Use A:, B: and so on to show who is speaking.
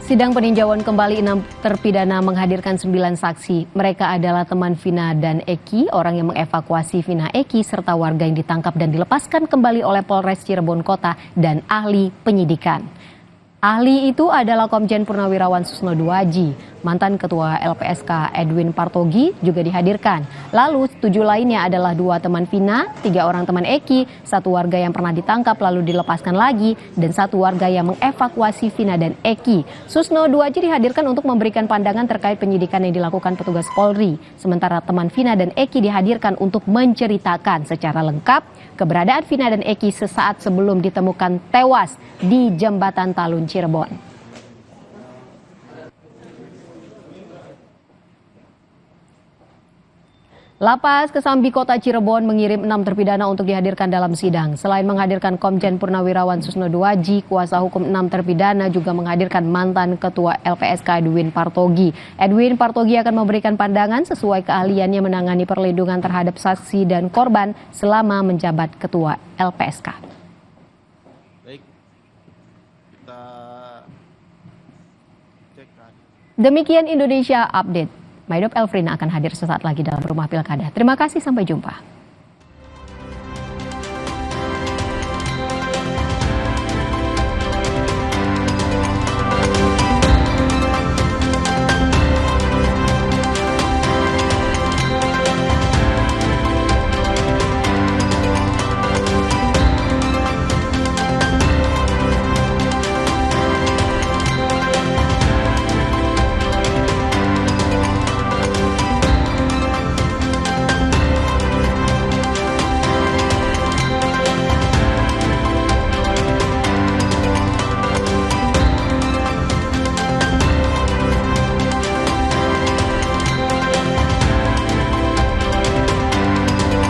A: Sidang peninjauan kembali 6 terpidana menghadirkan 9 saksi. Mereka adalah teman Vina dan Eki, orang yang mengevakuasi Vina Eki, serta warga yang ditangkap dan dilepaskan kembali oleh Polres Cirebon Kota dan ahli penyidikan. Ahli itu adalah Komjen Purnawirawan Susno Duaji, mantan Ketua LPSK Edwin Partogi juga dihadirkan. Lalu 7 lainnya adalah 2 teman Vina, 3 orang teman Eki, 1 warga yang pernah ditangkap lalu dilepaskan lagi, dan 1 warga yang mengevakuasi Vina dan Eki. Susno Duaji dihadirkan untuk memberikan pandangan terkait penyidikan yang dilakukan petugas Polri. Sementara teman Vina dan Eki dihadirkan untuk menceritakan secara lengkap keberadaan Vina dan Eki sesaat sebelum ditemukan tewas di Jembatan Talun, Cirebon. Lapas Kesambi Kota Cirebon mengirim 6 terpidana untuk dihadirkan dalam sidang. Selain menghadirkan Komjen Purnawirawan Susno Duaji, kuasa hukum 6 terpidana juga menghadirkan mantan Ketua LPSK Edwin Partogi. Edwin Partogi akan memberikan pandangan sesuai keahliannya menangani perlindungan terhadap saksi dan korban selama menjabat Ketua LPSK.
B: Baik, kita cek.
A: Demikian Indonesia Update. Maidop Elfrina akan hadir sesaat lagi dalam Rumah Pilkada. Terima kasih, sampai jumpa.